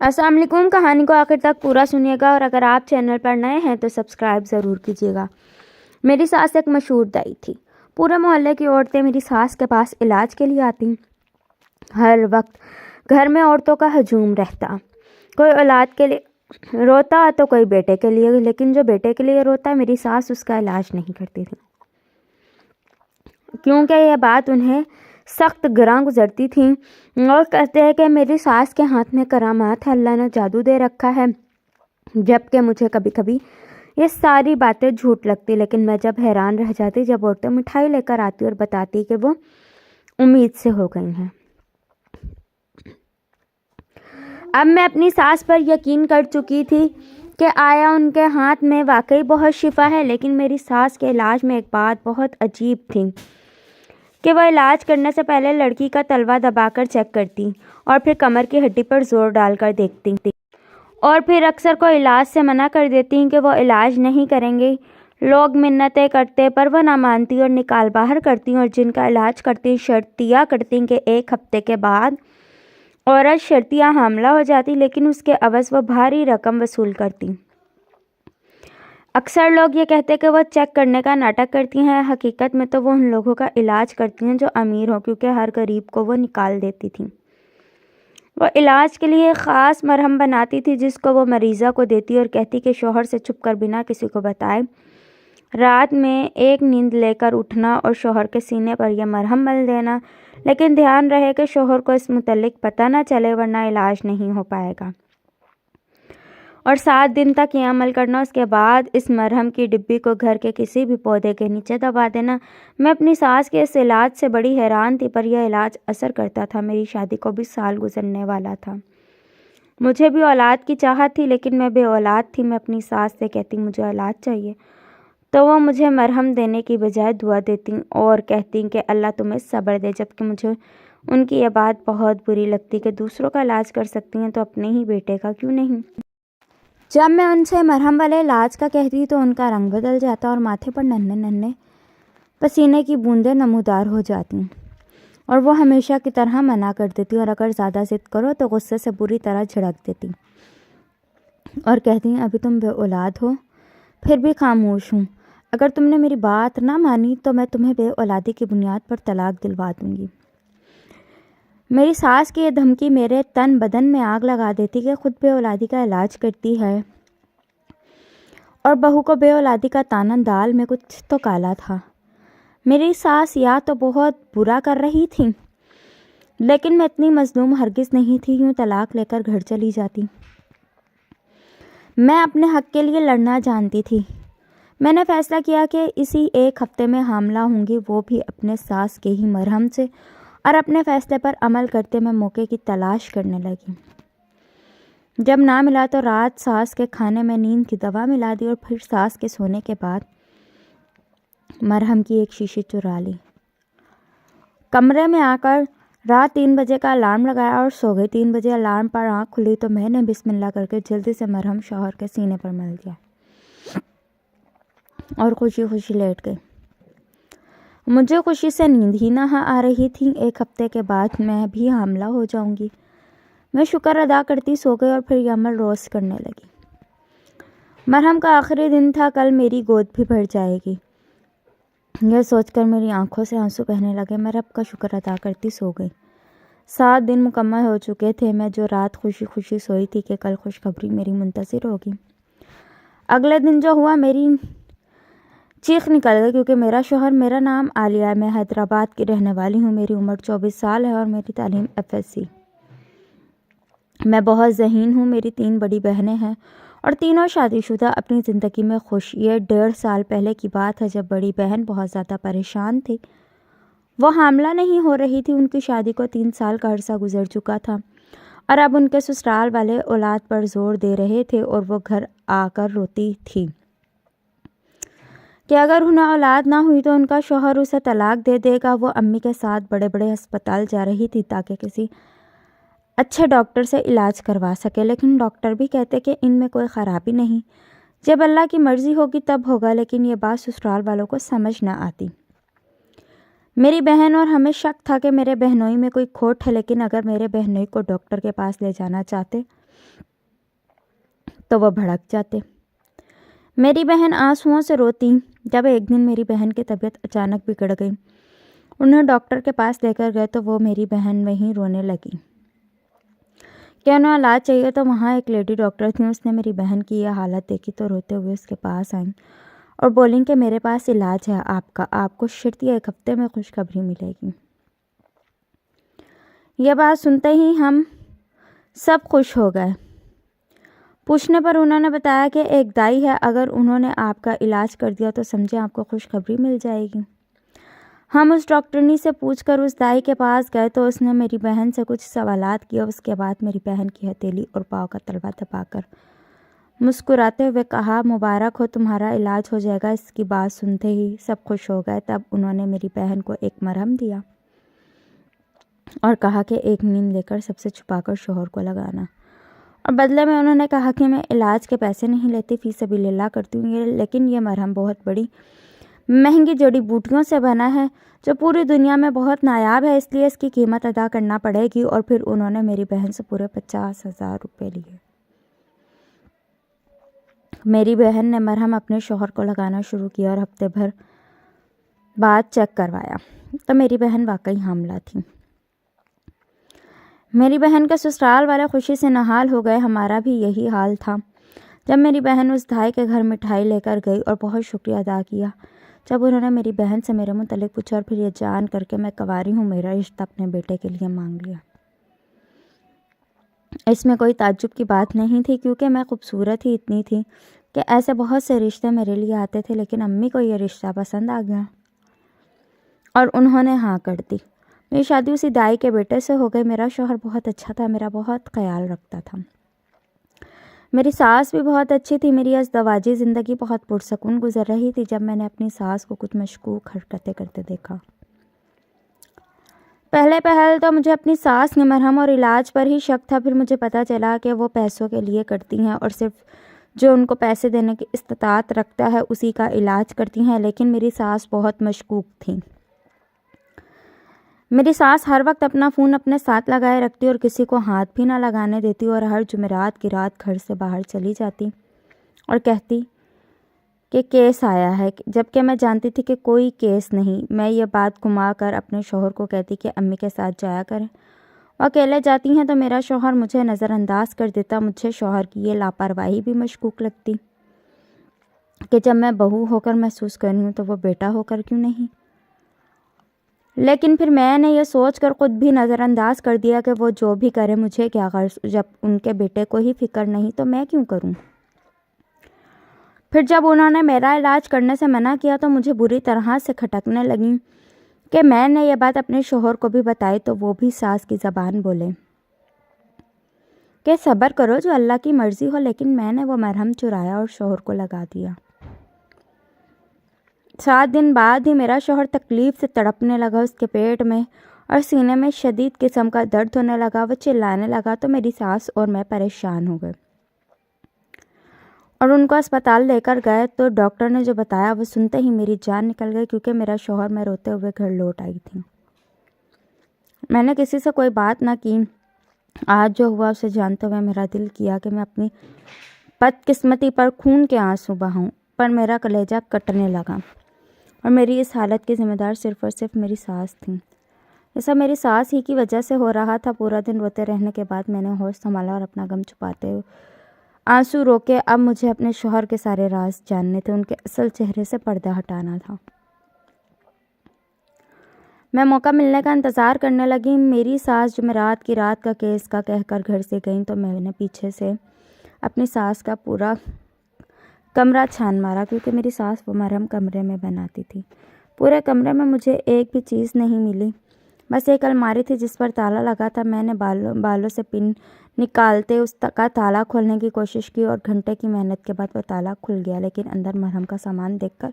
السلام علیکم۔ کہانی کو آخر تک پورا سنیے گا، اور اگر آپ چینل پر نئے ہیں تو سبسکرائب ضرور کیجیے گا۔ میری ساس ایک مشہور دائی تھی۔ پورے محلے کی عورتیں میری ساس کے پاس علاج کے لیے آتی۔ ہر وقت گھر میں عورتوں کا ہجوم رہتا۔ کوئی اولاد کے لیے روتا تو کوئی بیٹے کے لیے، لیکن جو بیٹے کے لیے روتا میری ساس اس کا علاج نہیں کرتی تھی، کیونکہ یہ بات انہیں سخت گراں گزرتی تھی۔ اور کہتے ہیں کہ میری ساس کے ہاتھ میں کرامات ہے، اللہ نے جادو دے رکھا ہے، جبکہ مجھے کبھی کبھی یہ ساری باتیں جھوٹ لگتی، لیکن میں جب حیران رہ جاتی جب عورتیں مٹھائی لے کر آتی اور بتاتی کہ وہ امید سے ہو گئی ہیں۔ اب میں اپنی ساس پر یقین کر چکی تھی کہ آیا ان کے ہاتھ میں واقعی بہت شفا ہے، لیکن میری ساس کے علاج میں ایک بات بہت عجیب تھی کہ وہ علاج کرنے سے پہلے لڑکی کا تلوا دبا کر چیک کرتی اور پھر کمر کی ہڈی پر زور ڈال کر دیکھتی، اور پھر اکثر کو علاج سے منع کر دیتی کہ وہ علاج نہیں کریں گی۔ لوگ منتیں کرتے پر وہ نہ مانتی اور نکال باہر کرتی، اور جن کا علاج کرتی شرط دیا کرتی کہ 1 ہفتے کے بعد عورت شرطیہ حاملہ ہو جاتی، لیکن اس کے عوض وہ بھاری رقم وصول کرتی۔ اکثر لوگ یہ کہتے کہ وہ چیک کرنے کا ناٹک کرتی ہیں، حقیقت میں تو وہ ان لوگوں کا علاج کرتی ہیں جو امیر ہوں، کیونکہ ہر غریب کو وہ نکال دیتی تھیں۔ وہ علاج کے لیے خاص مرہم بناتی تھی جس کو وہ مریضہ کو دیتی اور کہتی کہ شوہر سے چھپ کر بنا کسی کو بتائے رات میں ایک نیند لے کر اٹھنا اور شوہر کے سینے پر یہ مرہم مل دینا، لیکن دھیان رہے کہ شوہر کو اس متعلق پتہ نہ چلے، ورنہ علاج نہیں ہو پائے گا، اور 7 دن تک یہ عمل کرنا۔ اس کے بعد اس مرہم کی ڈبی کو گھر کے کسی بھی پودے کے نیچے دبا دینا۔ میں اپنی ساس کے اس علاج سے بڑی حیران تھی، پر یہ علاج اثر کرتا تھا۔ میری شادی کو بھی سال گزرنے والا تھا۔ مجھے بھی اولاد کی چاہت تھی، لیکن میں بے اولاد تھی۔ میں اپنی ساس سے کہتی مجھے اولاد چاہیے، تو وہ مجھے مرہم دینے کی بجائے دعا دیتی اور کہتی کہ اللہ تمہیں صبر دے، جبکہ مجھے ان کی یہ بات بہت بری لگتی کہ دوسروں کا علاج کر سکتی ہیں تو اپنے ہی بیٹے کا کیوں نہیں۔ جب میں ان سے مرہم والے علاج کا کہتی تو ان کا رنگ بدل جاتا اور ماتھے پر ننھے ننھے پسینے کی بوندیں نمودار ہو جاتی، اور وہ ہمیشہ کی طرح منع کر دیتی، اور اگر زیادہ ضد کرو تو غصے سے بری طرح جھڑک دیتی اور کہتی ابھی تم بے اولاد ہو، پھر بھی خاموش ہوں، اگر تم نے میری بات نہ مانی تو میں تمہیں بے اولادی کی بنیاد پر طلاق دلوا دوں گی۔ میری ساس کی یہ دھمکی میرے تن بدن میں آگ لگا دیتی کہ خود بے اولادی کا علاج کرتی ہے، اور بہو کو بے اولادی کا تانا دال میں کچھ تو کالا تھا۔ میری ساس یا تو بہت برا کر رہی تھی، لیکن میں اتنی مظلوم ہرگز نہیں تھی، یوں طلاق لے کر گھر چلی جاتی۔ میں اپنے حق کے لیے لڑنا جانتی تھی۔ میں نے فیصلہ کیا کہ اسی 1 ہفتے میں حاملہ ہوں گی، وہ بھی اپنے ساس کے ہی مرہم سے، اور اپنے فیصلے پر عمل کرتے میں موقع کی تلاش کرنے لگی۔ جب نہ ملا تو رات ساس کے کھانے میں نیند کی دوا ملا دی، اور پھر ساس کے سونے کے بعد مرہم کی ایک شیشی چرا لی۔ کمرے میں آ کر رات 3 بجے کا الارم لگایا اور سو گئی۔ 3 بجے الارم پر آنکھ کھلی تو میں نے بسم اللہ کر کے جلدی سے مرہم شوہر کے سینے پر مل دیا اور خوشی خوشی لیٹ گئی۔ مجھے خوشی سے نیند ہی نہ آ رہی تھی۔ 1 ہفتے کے بعد میں بھی حاملہ ہو جاؤں گی۔ میں شکر ادا کرتی سو گئی اور پھر یہ عمل روز کرنے لگی۔ مرہم کا آخری دن تھا، کل میری گود بھی بھر جائے گی۔ یہ سوچ کر میری آنکھوں سے آنسو بہنے لگے۔ میں رب کا شکر ادا کرتی سو گئی۔ 7 دن مکمل ہو چکے تھے۔ میں جو رات خوشی خوشی سوئی تھی کہ کل خوشخبری میری منتظر ہوگی، اگلے دن جو ہوا میری چیخ نکل گئی، کیونکہ میرا شوہر، میرا نام عالیہ ہے، میں حیدرآباد کی رہنے والی ہوں، میری عمر 24 سال ہے اور میری تعلیم FSc۔ میں بہت ذہین ہوں۔ میری 3 بڑی بہنیں ہیں اور تینوں شادی شدہ، اپنی زندگی میں خوش۔ یہ 1.5 سال پہلے کی بات ہے جب بڑی بہن بہت زیادہ پریشان تھی۔ وہ حاملہ نہیں ہو رہی تھی۔ ان کی شادی کو 3 سال کا عرصہ گزر چکا تھا، اور اب ان کے سسرال والے اولاد پر زور دے رہے تھے، اور وہ گھر آ کر روتی تھی کہ اگر انہیں اولاد نہ ہوئی تو ان کا شوہر اسے طلاق دے دے گا۔ وہ امی کے ساتھ بڑے بڑے ہسپتال جا رہی تھی تاکہ کسی اچھے ڈاکٹر سے علاج کروا سکے، لیکن ڈاکٹر بھی کہتے کہ ان میں کوئی خرابی نہیں، جب اللہ کی مرضی ہوگی تب ہوگا، لیکن یہ بات سسرال والوں کو سمجھ نہ آتی۔ میری بہن اور ہمیں شک تھا کہ میرے بہنوئی میں کوئی کھوٹ ہے، لیکن اگر میرے بہنوئی کو ڈاکٹر کے پاس لے جانا چاہتے تو وہ بھڑک جاتے۔ میری بہن آنسوؤں سے روتی جب ایک دن میری بہن کی طبیعت اچانک بگڑ گئی۔ انہیں ڈاکٹر کے پاس لے کر گئے تو وہ میری بہن وہیں رونے لگی کہ انہیں علاج چاہیے، تو وہاں ایک لیڈی ڈاکٹر تھی، اس نے میری بہن کی یہ حالت دیکھی تو روتے ہوئے اس کے پاس آئیں اور بولیں کہ میرے پاس علاج ہے آپ کو شرطی 1 ہفتے میں خوشخبری ملے گی۔ یہ بات سنتے ہی ہم سب خوش ہو گئے۔ پوچھنے پر انہوں نے بتایا کہ ایک دائی ہے، اگر انہوں نے آپ کا علاج کر دیا تو سمجھیں آپ کو خوشخبری مل جائے گی۔ ہم اس ڈاکٹرنی سے پوچھ کر اس دائی کے پاس گئے تو اس نے میری بہن سے کچھ سوالات کیا۔ اس کے بعد میری بہن کی ہتھیلی اور پاؤں کا تلوا دبا کر مسکراتے ہوئے کہا، مبارک ہو، تمہارا علاج ہو جائے گا۔ اس کی بات سنتے ہی سب خوش ہو گئے۔ تب انہوں نے میری بہن کو ایک مرہم دیا اور کہا کہ ایک نیند لے کر سب سے چھپا کر شوہر کو لگانا، اور بدلے میں انہوں نے کہا کہ میں علاج کے پیسے نہیں لیتی، فی سبیل اللہ کرتی ہوں، لیکن یہ مرہم بہت بڑی مہنگی جڑی بوٹیوں سے بنا ہے جو پوری دنیا میں بہت نایاب ہے، اس لیے اس کی قیمت ادا کرنا پڑے گی۔ اور پھر انہوں نے میری بہن سے پورے 50,000 روپے لیے۔ میری بہن نے مرہم اپنے شوہر کو لگانا شروع کیا اور ہفتے بھر بعد چیک کروایا تو میری بہن واقعی حاملہ تھی۔ میری بہن کے سسرال والے خوشی سے نہال ہو گئے، ہمارا بھی یہی حال تھا۔ جب میری بہن اس دھائی کے گھر مٹھائی لے کر گئی اور بہت شکریہ ادا کیا، جب انہوں نے میری بہن سے میرے متعلق پوچھا اور پھر یہ جان کر کے میں کنواری ہوں، میرا رشتہ اپنے بیٹے کے لیے مانگ لیا۔ اس میں کوئی تعجب کی بات نہیں تھی کیونکہ میں خوبصورت ہی اتنی تھی کہ ایسے بہت سے رشتے میرے لیے آتے تھے، لیکن امی کو یہ رشتہ پسند آ گیا اور انہوں نے ہاں کر دی۔ میری شادی اسی دائی کے بیٹے سے ہو گئی۔ میرا شوہر بہت اچھا تھا، میرا بہت خیال رکھتا تھا۔ میری ساس بھی بہت اچھی تھی۔ میری ازدواجی زندگی بہت پرسکون گزر رہی تھی جب میں نے اپنی ساس کو کچھ مشکوک حرکتیں کرتے دیکھا۔ پہل تو مجھے اپنی ساس کے مرہم اور علاج پر ہی شک تھا، پھر مجھے پتہ چلا کہ وہ پیسوں کے لیے کرتی ہیں اور صرف جو ان کو پیسے دینے کی استطاعت رکھتا ہے اسی کا علاج کرتی ہیں، لیکن میری ساس بہت مشکوک تھی۔ میری ساس ہر وقت اپنا فون اپنے ساتھ لگائے رکھتی اور کسی کو ہاتھ بھی نہ لگانے دیتی، اور ہر جمعرات کی رات گھر سے باہر چلی جاتی اور کہتی کہ کیس آیا ہے، جبکہ میں جانتی تھی کہ کوئی کیس نہیں۔ میں یہ بات گھما کر اپنے شوہر کو کہتی کہ امی کے ساتھ جایا کریں، وہ اکیلے جاتی ہیں، تو میرا شوہر مجھے نظر انداز کر دیتا۔ مجھے شوہر کی یہ لاپرواہی بھی مشکوک لگتی کہ جب میں بہو ہو کر محسوس کر رہی ہوں تو وہ بیٹا ہو کر کیوں نہیں؟ لیکن پھر میں نے یہ سوچ کر خود بھی نظر انداز کر دیا کہ وہ جو بھی کرے مجھے کیا غرض، جب ان کے بیٹے کو ہی فکر نہیں تو میں کیوں کروں۔ پھر جب انہوں نے میرا علاج کرنے سے منع کیا تو مجھے بری طرح سے کھٹکنے لگی کہ میں نے یہ بات اپنے شوہر کو بھی بتائی تو وہ بھی ساس کی زبان بولے کہ صبر کرو، جو اللہ کی مرضی ہو، لیکن میں نے وہ مرہم چرایا اور شوہر کو لگا دیا۔ 7 دن بعد ہی میرا شوہر تکلیف سے تڑپنے لگا، اس کے پیٹ میں اور سینے میں شدید قسم کا درد ہونے لگا، وہ چلانے لگا تو میری ساس اور میں پریشان ہو گئے اور ان کو اسپتال لے کر گئے تو ڈاکٹر نے جو بتایا وہ سنتے ہی میری جان نکل گئی، کیونکہ میرا شوہر میں روتے ہوئے گھر لوٹ آئی تھی۔ میں نے کسی سے کوئی بات نہ کی۔ آج جو ہوا اسے جانتے ہوئے میرا دل کیا کہ میں اپنی بدقسمتی پر خون کے آنسو بہاؤں، پر میرا کلیجہ کٹنے لگا اور میری اس حالت کی ذمہ دار صرف اور صرف میری ساس تھی۔ یہ سب میری ساس ہی کی وجہ سے ہو رہا تھا۔ پورا دن روتے رہنے کے بعد میں نے ہوش سنبھالا اور اپنا غم چھپاتے ہوئے آنسو روکے۔ اب مجھے اپنے شوہر کے سارے راز جاننے تھے، ان کے اصل چہرے سے پردہ ہٹانا تھا۔ میں موقع ملنے کا انتظار کرنے لگی۔ میری ساس جمعرات کی رات کا کیس کا کہہ کر گھر سے گئیں تو میں نے پیچھے سے اپنی ساس کا پورا کمرہ چھان مارا، کیونکہ میری ساس وہ مرہم کمرے میں بناتی تھی۔ پورے کمرے میں مجھے ایک بھی چیز نہیں ملی، بس ایک الماری تھی جس پر تالا لگا تھا۔ میں نے بالوں سے پن نکالتے اس کا تالا کھولنے کی کوشش کی اور گھنٹے کی محنت کے بعد وہ تالا کھل گیا، لیکن اندر مرہم کا سامان دیکھ کر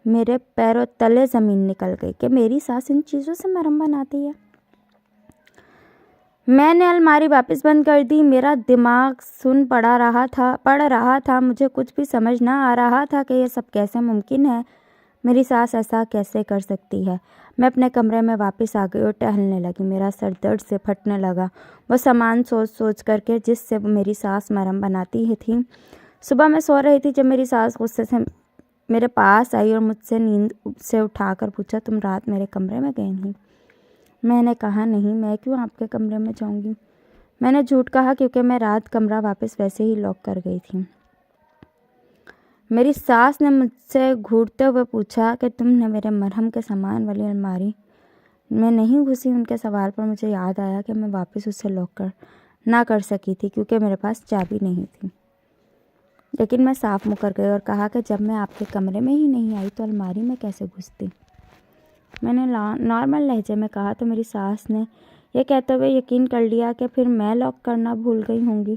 میرے پیروں تلے زمین نکل گئی کہ میری ساس ان چیزوں سے مرہم بناتی ہے۔ میں نے الماری واپس بند کر دی۔ میرا دماغ سن پڑ رہا تھا، مجھے کچھ بھی سمجھ نہ آ رہا تھا کہ یہ سب کیسے ممکن ہے۔ میری ساس ایسا کیسے کر سکتی ہے؟ میں اپنے کمرے میں واپس آ گئی اور ٹہلنے لگی۔ میرا سر درد سے پھٹنے لگا، وہ سامان سوچ سوچ کر کے جس سے میری ساس مرہم بناتی تھی۔ صبح میں سو رہی تھی جب میری ساس غصے سے میرے پاس آئی اور مجھ سے نیند سے اٹھا کر پوچھا، تم رات میرے کمرے میں گئی تھی؟ میں نے کہا نہیں، میں کیوں آپ کے کمرے میں جاؤں گی؟ میں نے جھوٹ کہا کیونکہ میں رات کمرہ واپس ویسے ہی لاک کر گئی تھی۔ میری ساس نے مجھ سے گھورتے ہوئے پوچھا کہ تم نے میرے مرہم کے سامان والی الماری میں نہیں گھسی؟ ان کے سوال پر مجھے یاد آیا کہ میں واپس اسے لاک نہ کر سکی تھی کیونکہ میرے پاس چابی نہیں تھی، لیکن میں صاف مکر گئی اور کہا کہ جب میں آپ کے کمرے میں ہی نہیں آئی تو الماری میں کیسے گھستی؟ میں نے نارمل لہجے میں کہا تو میری ساس نے یہ کہتے ہوئے یقین کر لیا کہ پھر میں لاک کرنا بھول گئی ہوں گی۔